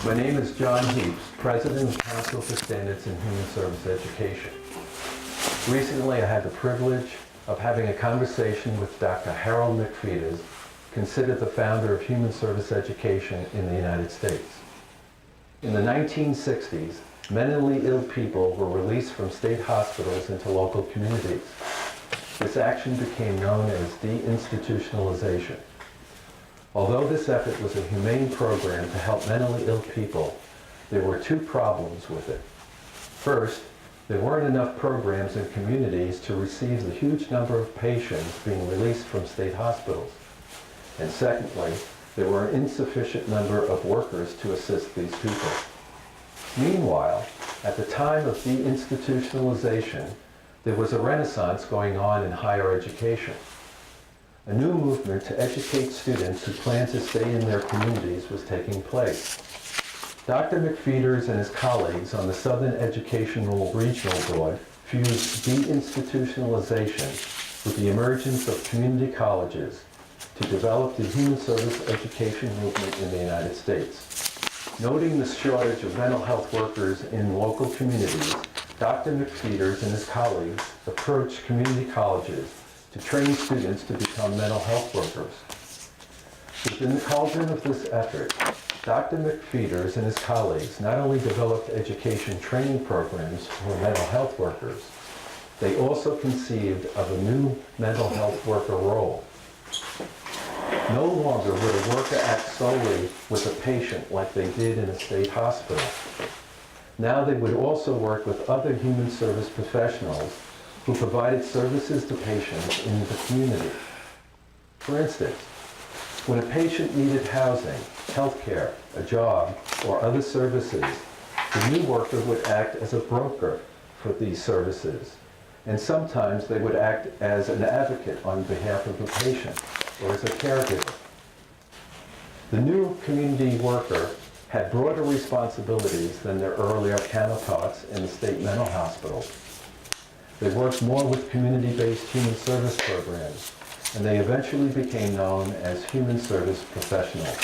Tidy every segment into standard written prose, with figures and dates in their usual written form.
My name is John Heaps, President of Council for Standards in Human Service Education. Recently, I had the privilege of having a conversation with Dr. Harold McFeeters, considered the founder of human service education in the United States. In the 1960s, mentally ill people were released from state hospitals into local communities. This action became known as deinstitutionalization. Although this effort was a humane program to help mentally ill people, there were two problems with it. First, there weren't enough programs in communities to receive the huge number of patients being released from state hospitals. And secondly, there were an insufficient number of workers to assist these people. Meanwhile, at the time of deinstitutionalization, there was a renaissance going on in higher education. A new movement to educate students who plan to stay in their communities was taking place. Dr. McFeeters and his colleagues on the Southern Educational Regional Board fused deinstitutionalization with the emergence of community colleges to develop the human service education movement in the United States. Noting the shortage of mental health workers in local communities, Dr. McFeeters and his colleagues approached community colleges to train students to become mental health workers. Within the cauldron of this effort, Dr. McFeeters and his colleagues not only developed education training programs for mental health workers, they also conceived of a new mental health worker role. No longer would a worker act solely with a patient like they did in a state hospital. Now they would also work with other human service professionals who provided services to patients in the community. For instance, when a patient needed housing, health care, a job, or other services, the new worker would act as a broker for these services, and sometimes they would act as an advocate on behalf of the patient or as a caregiver. The new community worker had broader responsibilities than their earlier counterparts in the state mental hospitals. They worked more with community-based human service programs, and they eventually became known as human service professionals.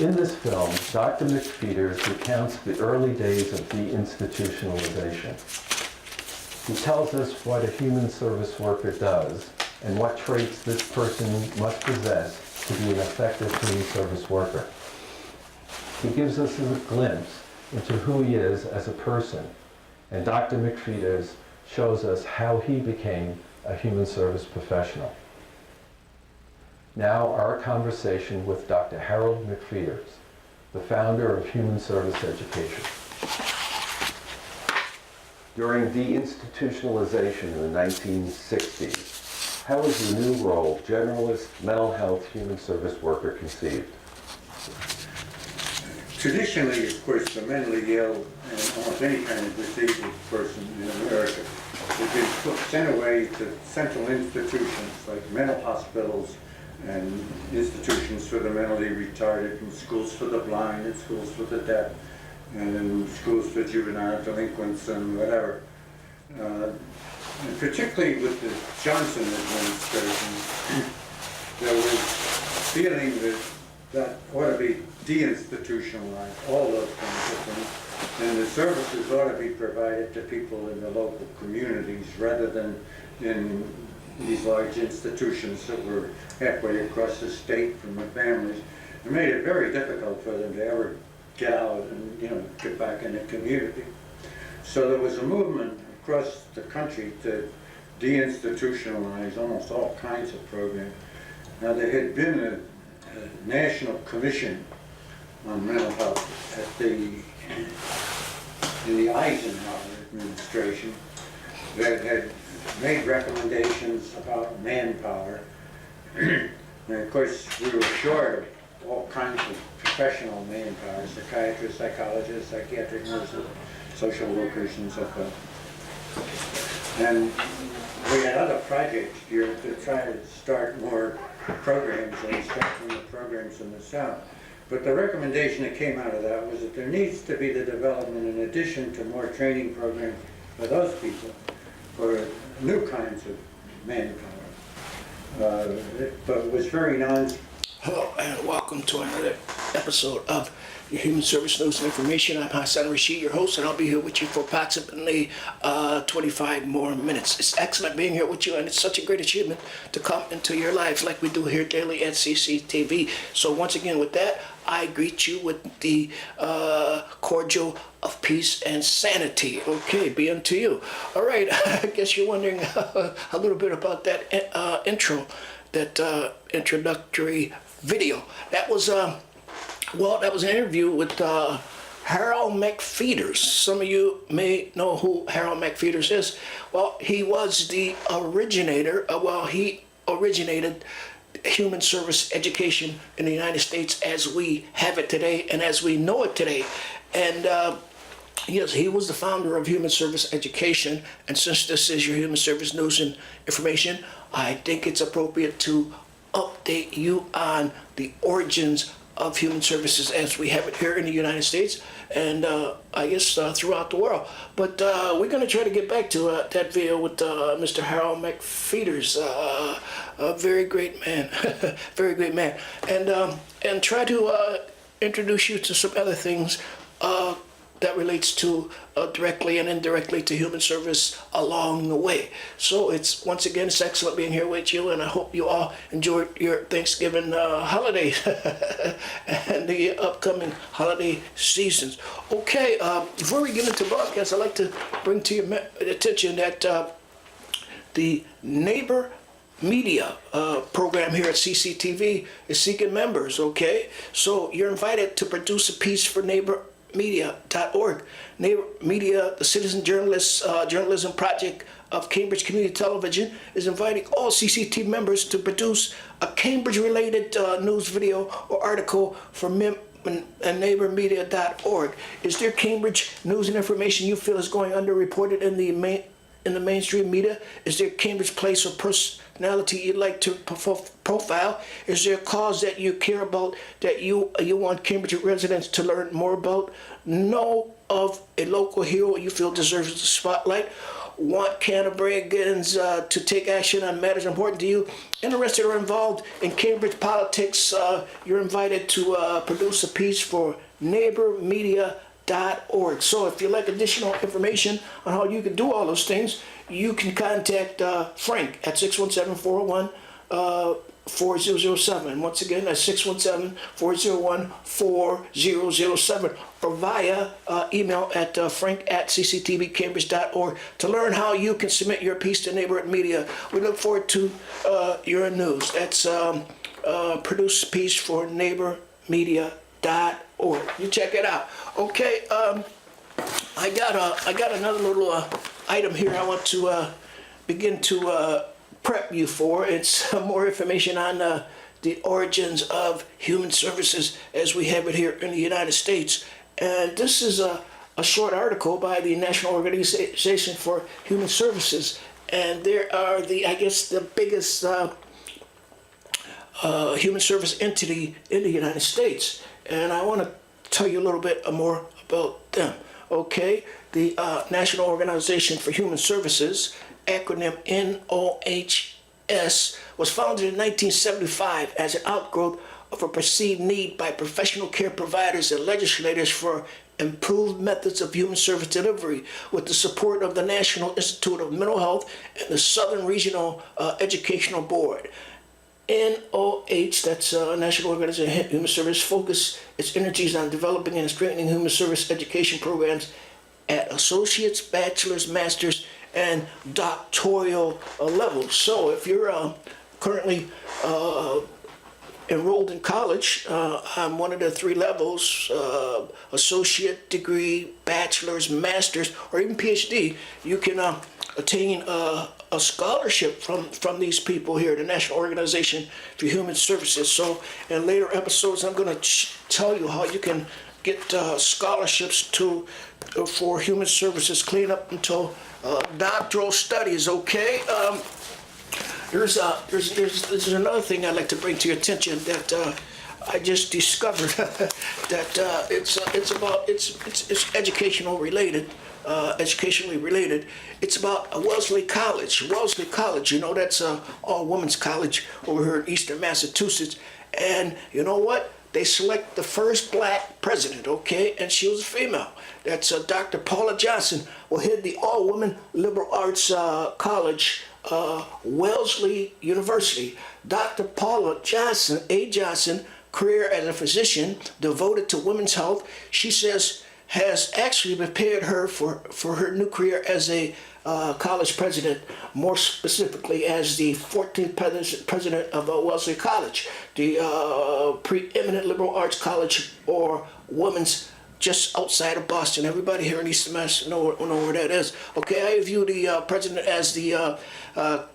In this film, Dr. McFeeters recounts the early days of deinstitutionalization. He tells us what a human service worker does and what traits this person must possess to be an effective human service worker. He gives us a glimpse into who he is as a person, and Dr. McFeeters shows us how he became a human service professional. Now, our conversation with Dr. Harold McFeeters, the founder of Human Service Education. During deinstitutionalization in the 1960s, how was the new role, generalist mental health human service worker, conceived? Traditionally, of course, the mentally ill and almost any kind of disabled person in America has been sent away to central institutions like mental hospitals and institutions for the mentally retarded, and schools for the blind, and schools for the deaf, and schools for juvenile delinquents and whatever. And particularly with the Johnson administration, there was feeling that ought to be deinstitutionalized, all those kinds of things, and the services ought to be provided to people in the local communities rather than in these large institutions that were halfway across the state from their families. It made it very difficult for them to ever get out and get back in the community. So there was a movement across the country to deinstitutionalize almost all kinds of programs. Now there had been a national commission on mental health in the Eisenhower administration that had made recommendations about manpower. And of course, we were short of all kinds of professional manpower, psychiatrists, psychologists, psychiatric nurses, social workers, and so forth. And we had other projects here to try to start more programs and strengthen the programs in the South. But the recommendation that came out of that was that there needs to be the development, in addition to more training programs for those people, for new kinds of manpower. But it was very Hello and welcome to another episode of your Human Service News and Information. I'm Hasson, Rashid, your host, and I'll be here with you for approximately 25 more minutes. It's excellent being here with you, and it's such a great achievement to come into your lives like we do here daily at Cctv. So once again, with that, I greet you with the cordial of peace and sanity. Okay, be unto you. All right, I guess you're wondering a little bit about that intro, that introductory video. That was an interview with Harold McFeeters. Some of you may know who Harold McFeeters is. Well, he was the originator, he originated human service education in the United States as we have it today and as we know it today. And yes, he was the founder of Human Service Education. And since this is your Human Service News and Information, I think it's appropriate to update you on the origins of human services as we have it here in the United States and I guess throughout the world. But we're going to try to get back to that video with Mr. Harold McFeeters, a very great man, very great man, and try to introduce you to some other things that relates to directly and indirectly to human service along the way. So it's excellent being here with you, and I hope you all enjoyed your Thanksgiving holidays and the upcoming holiday seasons. Okay, before we get into broadcast, I'd like to bring to your attention that the Neighbor Media program here at Cctv is seeking members, okay? So you're invited to produce a piece for neighbormedia.org. Neighbor Media, the citizen journalism project of Cambridge Community Television, is inviting all CCT members to produce a Cambridge-related news video or article for neighbormedia.org. Is there Cambridge news and information you feel is going underreported in the mainstream media? Is there Cambridge place or personality you'd like to profile? Is there a cause that you care about that you want Cambridge residents to learn more about? Know of a local hero you feel deserves the spotlight? Want Canterburyans to take action on matters important to you? Interested or involved in Cambridge politics? You're invited to produce a piece for neighbormedia.org. So if you'd like additional information on how you can do all those things, you can contact Frank at 617-401-4007. Once again, that's 617-401-4007, or via email at frank@cctvcambridge.org to learn how you can submit your piece to Neighborhood Media. We look forward to your news. That's produce piece for neighbormedia.org. You check it out. Okay, I got another little item here I want to begin to prep you for. It's more information on the origins of human services as we have it here in the United States. And this is a short article by the National Organization for Human Services. And there are the biggest human service entity in the United States. And I want to tell you a little bit more about them. Okay, the National Organization for Human Services, acronym NOHS, was founded in 1975 as an outgrowth of a perceived need by professional care providers and legislators for improved methods of human service delivery, with the support of the National Institute of Mental Health and the Southern Regional Educational Board. NOH, that's National Organization of Human Service, focus its energies on developing and strengthening human service education programs at associates, bachelor's, master's, and doctoral levels. So if you're currently enrolled in college on one of the three levels, associate degree, bachelor's, master's, or even PhD, you can attain a scholarship from these people here, the National Organization for Human Services. So in later episodes, I'm going to tell you how you can get scholarships for human services, clean up until doctoral studies. Okay. There's another thing I'd like to bring to your attention that I just discovered that it's educational related. Educationally related. It's about Wellesley College. Wellesley College, that's a all-women's college over here in Eastern Massachusetts. And you know what? they select the first black president, okay? And she was a female. That's Dr. Paula Johnson, will head the all-women liberal arts college, Wellesley University. Dr. Paula Johnson, Johnson, career as a physician devoted to women's health, she says has actually prepared her for her new career as a college president, more specifically as the 14th president of Wellesley College, the preeminent liberal arts college or women's just outside of Boston. Everybody here in East Mass know where that is. Okay, I view the president as the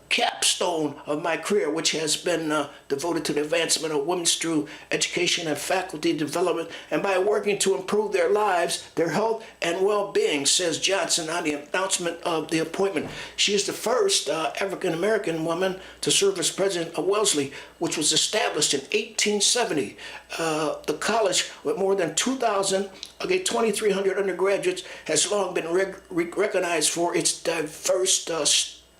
capstone of my career, which has been devoted to the advancement of women through education and faculty development, and by working to improve their lives, their health, and well-being, says Johnson on the announcement of the appointment. She is the first African-American woman to serve as president of Wellesley, which was established in 1870. The college, with more than 2,300 undergraduates, has long been recognized for its diverse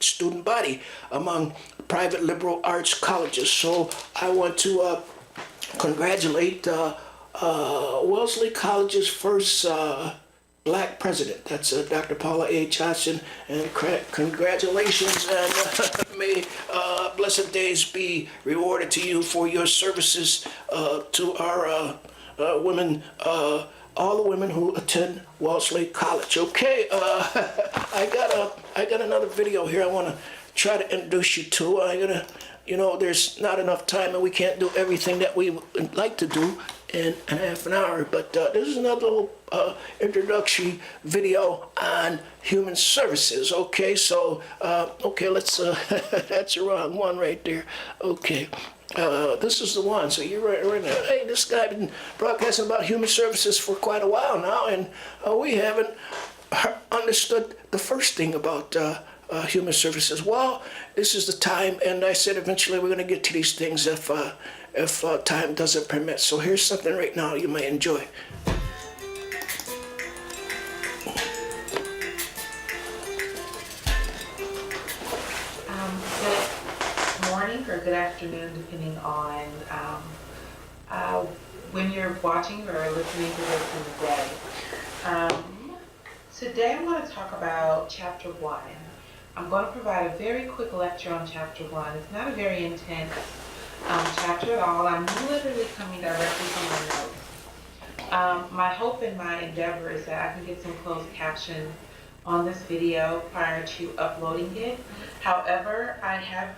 student body among private liberal arts colleges. So I want to congratulate Wellesley College's first black president. That's Dr. Paula A. Johnson, and congratulations, and may blessed days be rewarded to you for your services to our women, all the women who attend Wellesley College. Okay, I got another video here I want to try to introduce you to. There's not enough time and we can't do everything that we would like to do in a half an hour, but this is another little introductory video on human services. Okay, so, let's, that's the wrong one right there. Okay. This is the one, so you're right now. Hey, this guy been broadcasting about human services for quite a while now, and we haven't understood the first thing about human services. Well, this is the time, and I said eventually we're going to get to these things if time doesn't permit. So here's something right now you may enjoy. Good morning or good afternoon, depending on when you're watching or listening to this in the day. Today I want to talk about Chapter 1. I'm going to provide a very quick lecture on Chapter 1. It's not a very intense chapter at all. I'm literally coming directly from my notes. My hope and my endeavor is that I can get some closed caption on this video prior to uploading it. However, I have,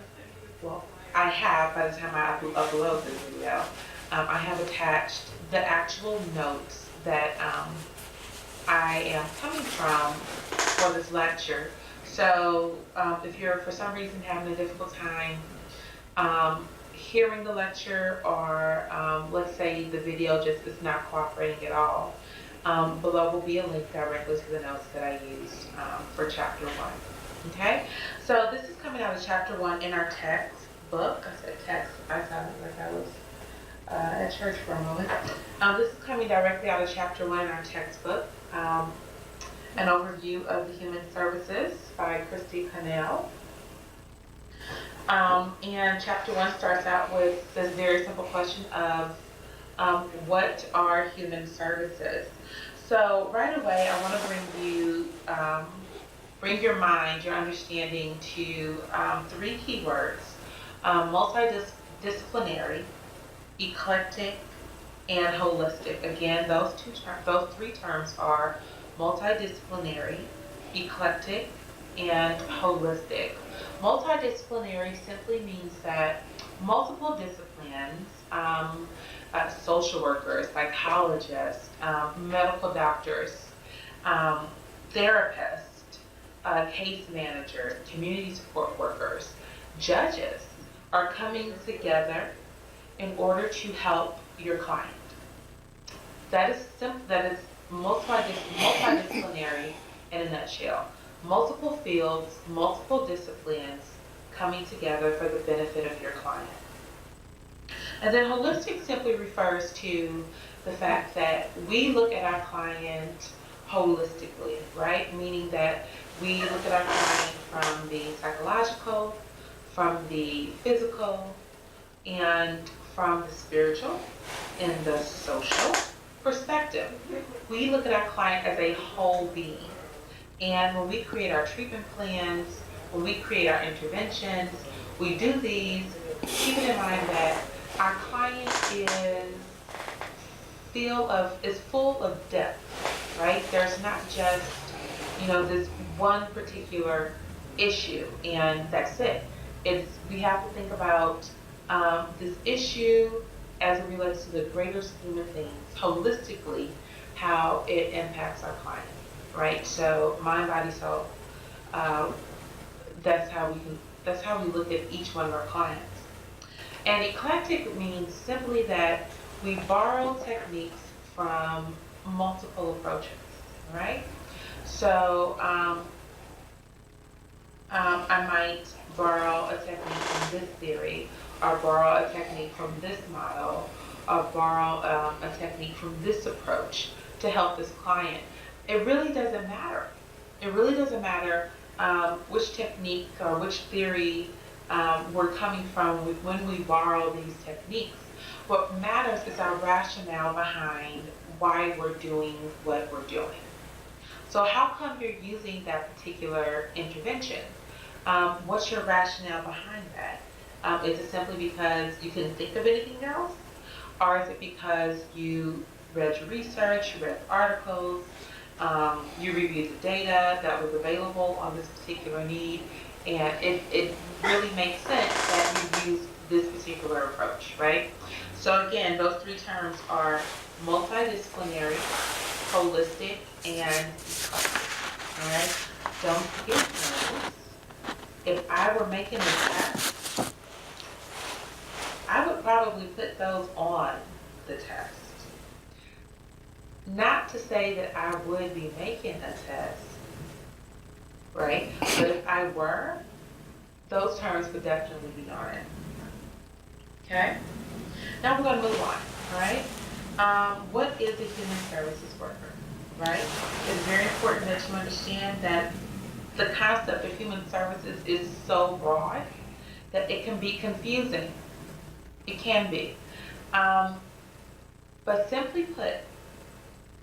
by the time I upload this video, I have attached the actual notes that I am coming from for this lecture. So if you're for some reason having a difficult time hearing the lecture, or let's say the video just is not cooperating at all, below will be a link directly to the notes that I used for Chapter 1. Okay, so this is coming out of Chapter 1 in our textbook. I said text, I sounded like I was at church for a moment. This is coming directly out of Chapter 1 in our textbook. An overview of the human services by Christy Connell. And Chapter 1 starts out with this very simple question of what are human services? So right away, I want to bring your mind, your understanding to three keywords: multidisciplinary, eclectic, and holistic. Again, those three terms are multidisciplinary, eclectic, and holistic. Multidisciplinary simply means that multiple disciplines, social workers, psychologists, medical doctors, therapists, case managers, community support workers, judges are coming together in order to help your client. That is multidisciplinary in a nutshell. Multiple fields, multiple disciplines coming together for the benefit of your client. And then holistic simply refers to the fact that we look at our client holistically, right? Meaning that we look at our client from the psychological, from the physical, and from the spiritual and the social perspective. We look at our client as a whole being. And when we create our treatment plans, when we create our interventions, we do these keeping in mind that our client is full of depth, right? There's not just, this one particular issue and that's it. We have to think about this issue as it relates to the greater scheme of things, holistically, how it impacts our client, right? So mind, body, soul. That's how we look at each one of our clients. And eclectic means simply that we borrow techniques from multiple approaches, right? So I might borrow a technique from this theory, or borrow a technique from this model, or borrow a technique from this approach to help this client. It really doesn't matter. It really doesn't matter which technique or which theory we're coming from when we borrow these techniques. What matters is our rationale behind why we're doing what we're doing. So how come you're using that particular intervention? What's your rationale behind that? Is it simply because you couldn't think of anything else? Or is it because you read your research, you read articles, you reviewed the data that was available on this particular need, and it really makes sense that you use this particular approach, right? So again, those three terms are multidisciplinary, holistic, and eclectic, all right? Don't forget those. If I were making a test, I would probably put those on the test. Not to say that I would be making a test, right? But if I were, those terms would definitely be on it. Okay? Now we're going to move on, all right? What is a human services worker, right? It's very important that you understand that the concept of human services is so broad that it can be confusing. It can be. But simply put,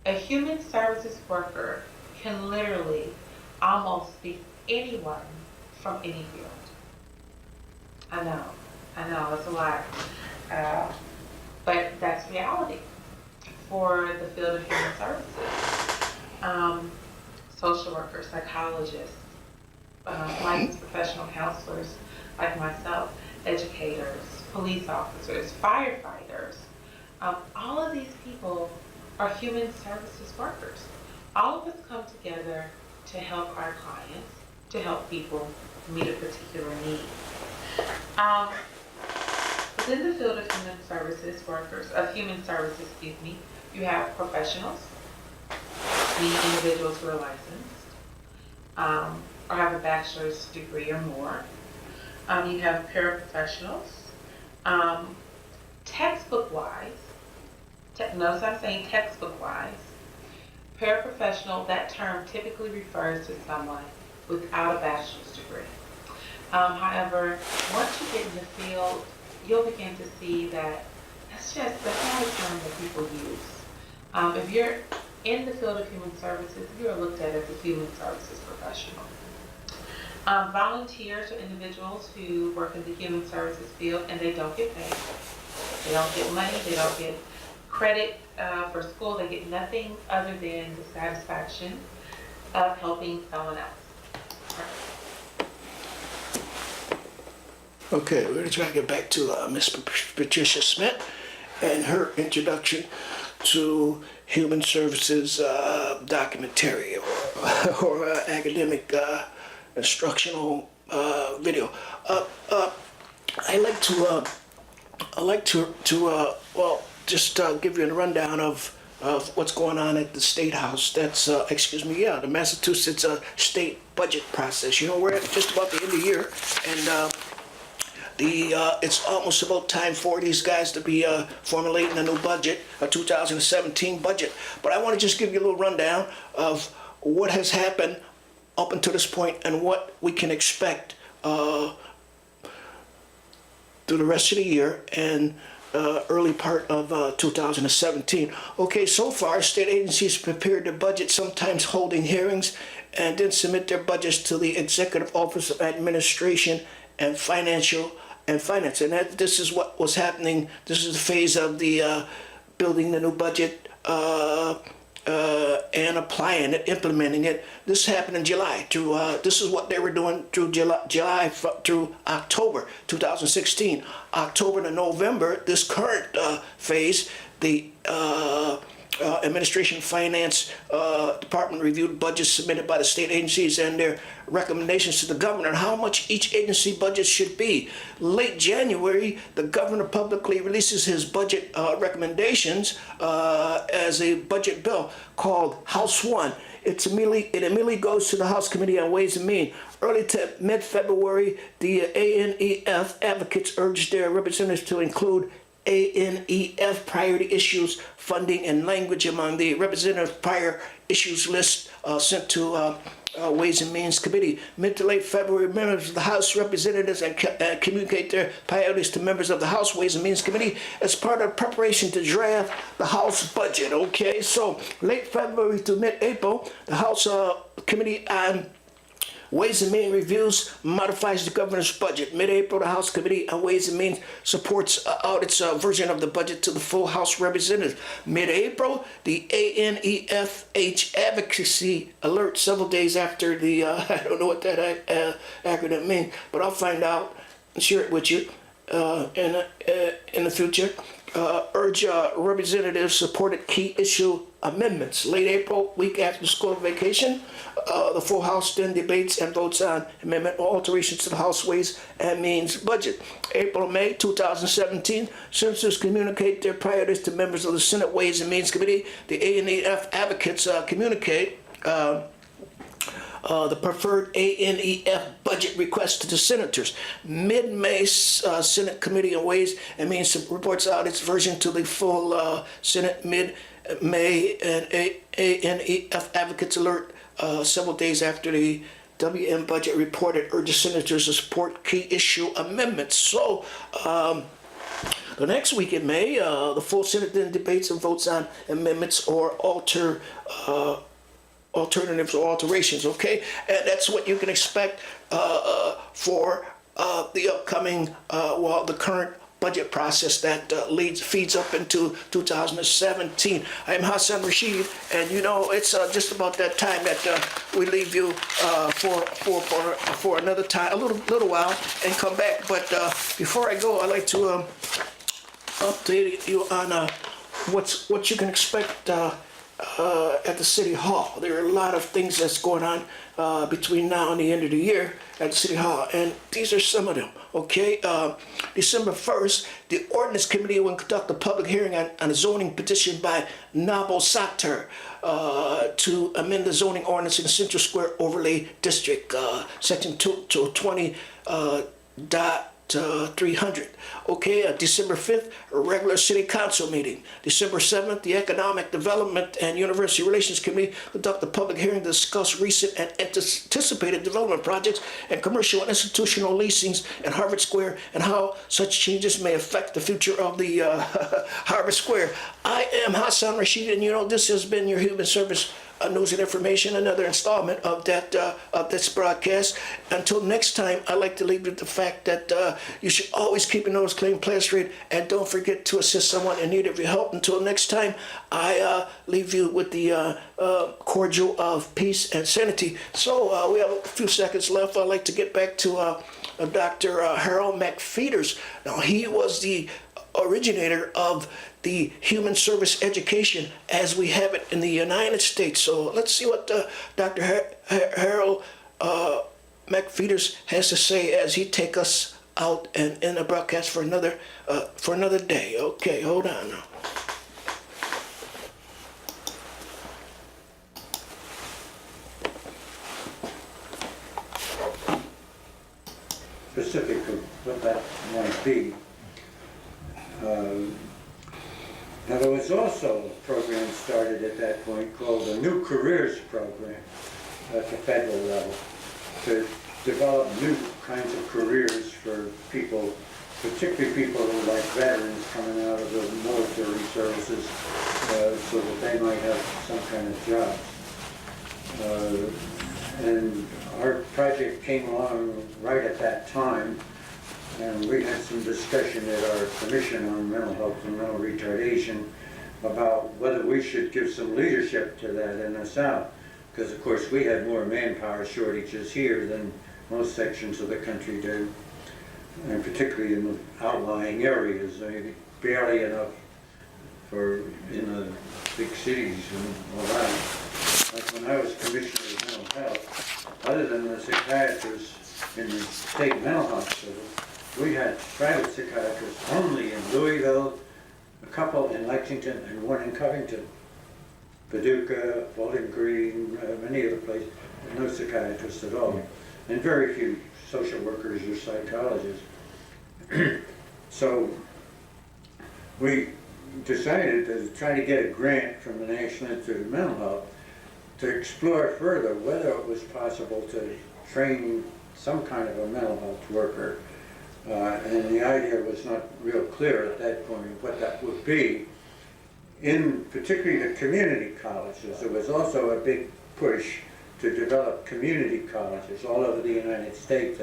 a human services worker can literally almost be anyone from any field. I know, it's a lot. But that's reality for the field of human services. Social workers, psychologists, licensed professional counselors like myself, educators, police officers, firefighters. All of these people are human services workers. All of us come together to help our clients, to help people meet a particular need. Within the field of human services, you have professionals, meaning individuals who are licensed, or have a bachelor's degree or more. You have paraprofessionals. Textbook-wise, notice I'm saying textbook-wise, paraprofessional, that term typically refers to someone without a bachelor's degree. However, once you get in the field, you'll begin to see that that's not a term that people use. If you're in the field of human services, you're looked at as a human services professional. Volunteers are individuals who work in the human services field and they don't get paid. They don't get money, they don't get credit for school, they get nothing other than the satisfaction of helping someone else. Okay, we're going to try to get back to Miss Patricia Smith and her introduction to human services documentary or academic instructional video. I like to just give you a rundown of what's going on at the State House. That's the Massachusetts state budget process. You know, we're at just about the end of the year, and it's almost about time for these guys to be formulating a new budget, a 2017 budget. But I want to just give you a little rundown of what has happened up until this point and what we can expect through the rest of the year and early part of 2017. Okay, so far, state agencies prepare their budget, sometimes holding hearings, and then submit their budgets to the Executive Office of Administration and Finance. And this is what was happening. This is the phase of the building the new budget and applying it, implementing it. This happened in July. This is what they were doing through July through October 2016. October to November, this current phase, the Administration Finance Department reviewed budgets submitted by the state agencies and their recommendations to the governor on how much each agency budget should be. Late January, the governor publicly releases his budget recommendations as a budget bill called House 1. It immediately goes to the House Committee on Ways and Means. Early to mid-February, the ANEF advocates urged their representatives to include ANEF priority issues, funding, and language among the representatives' prior issues list sent to Ways and Means Committee. Mid to late February, members of the House representatives communicate their priorities to members of the House Ways and Means Committee as part of preparation to draft the House budget. Okay, so late February to mid-April, the House Committee on Ways and Means reviews, modifies the governor's budget. Mid-April, the House Committee on Ways and Means supports out its version of the budget to the full House representatives. Mid-April, the ANEFH advocacy alert several days after the, I don't know what that acronym means, but I'll find out and share it with you in the future. Urge representatives supported key issue amendments. Late April, week after school vacation, the full House then debates and votes on amendment or alterations to the House Ways and Means budget. April, May 2017, senators communicate their priorities to members of the Senate Ways and Means Committee. The ANEF advocates communicate the preferred ANEF budget request to the senators. Mid-May, Senate Committee on Ways and Means reports out its version to the full Senate. Mid-May, and ANEF advocates alert several days after the WM budget reported urges senators to support key issue amendments. So the next week in May, the full Senate then debates and votes on amendments or alternatives or alterations, okay? And that's what you can expect for the upcoming, the current budget process that feeds up into 2017. I'm Hasson Rashid, and you know, it's just about that time that we leave you for another time, a little while, and come back. But before I go, I'd like to update you on what you can expect at the City Hall. There are a lot of things that's going on between now and the end of the year at the City Hall, and these are some of them, okay? December 1st, the Ordinance Committee will conduct a public hearing on a zoning petition by MOSAIC to amend the zoning ordinance in the Central Square Overlay District, Section 220, 300. Okay, December 5th, a regular City Council meeting. December 7th, the Economic Development and University Relations Committee conduct a public hearing to discuss recent and anticipated development projects and commercial and institutional leasings in Harvard Square and how such changes may affect the future of the Harvard Square. I am Hasson Rashid, and you know, this has been your Human Service News and Information, another installment of this broadcast. Until next time, I'd like to leave you with the fact that you should always keep your nose clean, play straight, and don't forget to assist someone in need of your help. Until next time, I leave you with the cordial of peace and sanity. So we have a few seconds left. I'd like to get back to Dr. Harold McFeeters. Now, he was the originator of the human service education as we have it in the United States. So let's see what Dr. Harold McFeeters has to say as he takes us out and in a broadcast for another day. Okay, hold on now. Specific of what that might be. Now, there was also a program started at that point called the New Careers Program at the federal level to develop new kinds of careers for people particularly people like veterans coming out of the military services, so that they might have some kind of job. And our project came along right at that time, and we had some discussion at our Commission on Mental Health and Mental Retardation about whether we should give some leadership to that in the South. Because of course we had more manpower shortages here than most sections of the country do, and particularly in the outlying areas. I mean, barely enough for in the big cities and all that. Like when I was Commissioner of Mental Health, other than the psychiatrists in the state mental hospital, we had private psychiatrists only in Louisville, a couple in Lexington, and one in Covington. Paducah, Bowling Green, many other places, no psychiatrists at all, and very few social workers or psychologists. So we decided to try to get a grant from the National Institute of Mental Health to explore further whether it was possible to train some kind of a mental health worker. And the idea was not real clear at that point what that would be. In particularly the community colleges, there was also a big push to develop community colleges all over the United States